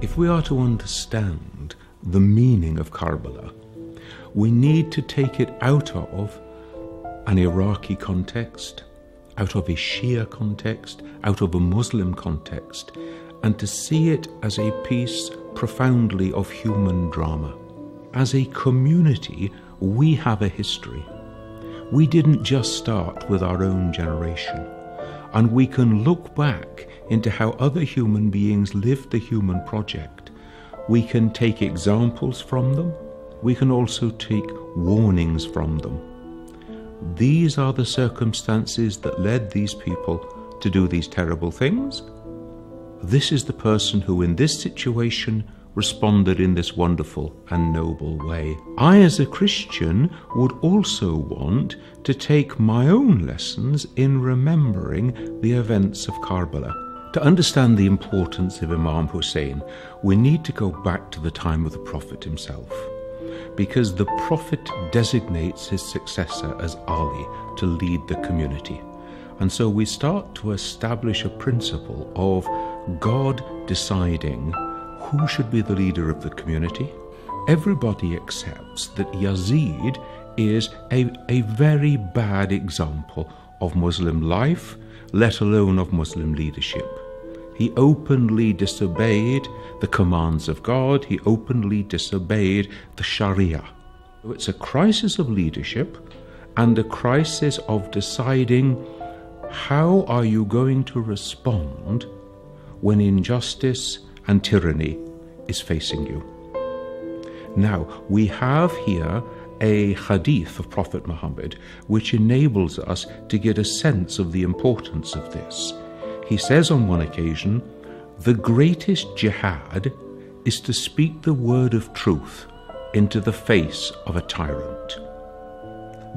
If we are to understand the meaning of Karbala, we need to take it out of an Iraqi context, out of a Shia context, out of a Muslim context, and to see it as a piece profoundly of human drama. As a community, we have a history. We didn't just start with our own generation, and we can look back into how other human beings lived the human project. We can take examples from them. We can also take warnings from them. These are the circumstances that led these people to do these terrible things. This is the person who in this situation responded in this wonderful and noble way. I, as a Christian, would also want to take my own lessons in remembering the events of Karbala. To understand the importance of Imám Hussein, we need to go back to the time of the Prophet himself, because the Prophet designates his successor as Ali to lead the community. And so we start to establish a principle of God deciding who should be the leader of the community. Everybody accepts that Yazid is a very bad example of Muslim life, let alone of Muslim leadership. He openly disobeyed the commands of God. He openly disobeyed the Sharia. So it's a crisis of leadership and a crisis of deciding how are you going to respond when injustice and tyranny is facing you. Now, we have here a hadith of Prophet Muhammad which enables us to get a sense of the importance of this. He says on one occasion, the greatest jihad is to speak the word of truth into the face of a tyrant.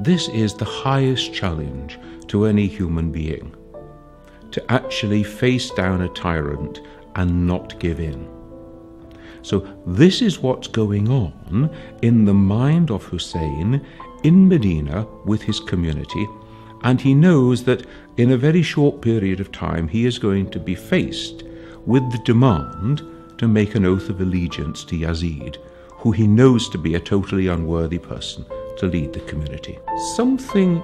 This is the highest challenge to any human being, to actually face down a tyrant and not give in. So this is what's going on in the mind of Hussein in Medina with his community, and he knows that in a very short period of time he is going to be faced with the demand to make an oath of allegiance to Yazid, who he knows to be a totally unworthy person to lead the community. Something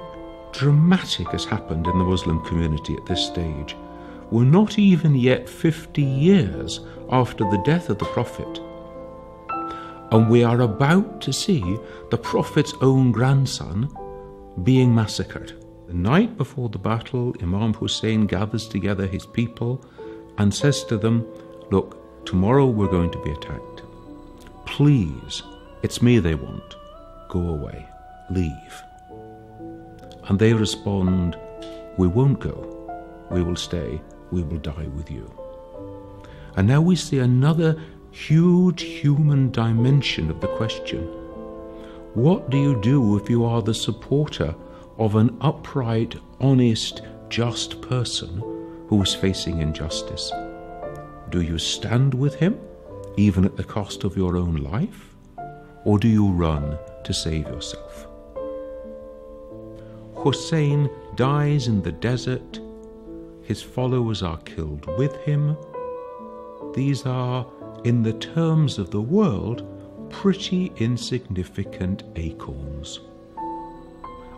dramatic has happened in the Muslim community at this stage. We're not even yet 50 years after the death of the Prophet, and we are about to see the Prophet's own grandson being massacred. The night before the battle, Imám Hussein gathers together his people and says to them, look, tomorrow we're going to be attacked. Please, it's me they want. Go away, leave. And they respond, we won't go, we will stay, we will die with you. And now we see another huge human dimension of the question. What do you do if you are the supporter of an upright, honest, just person who is facing injustice? Do you stand with him, even at the cost of your own life? Or do you run to save yourself? Hussein dies in the desert. His followers are killed with him. These are, in the terms of the world, pretty insignificant acorns.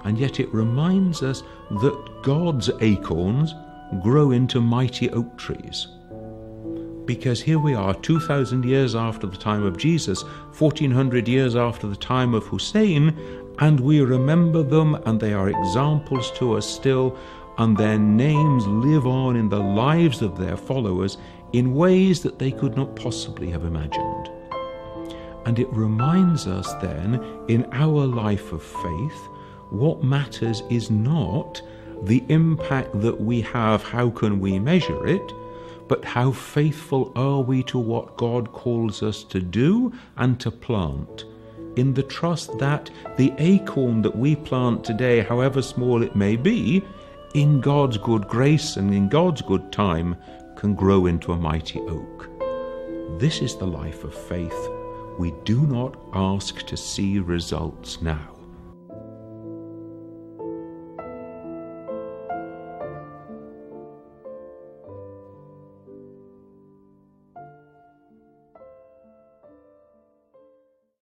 And yet it reminds us that God's acorns grow into mighty oak trees. Because here we are 2,000 years after the time of Jesus, 1,400 years after the time of Hussein, and we remember them, and they are examples to us still, and their names live on in the lives of their followers in ways that they could not possibly have imagined. And it reminds us then, in our life of faith, what matters is not the impact that we have, how can we measure it, but how faithful are we to what God calls us to do and to plant, in the trust that the acorn that we plant today, however small it may be, in God's good grace and in God's good time, can grow into a mighty oak. This is the life of faith. We do not ask to see results now.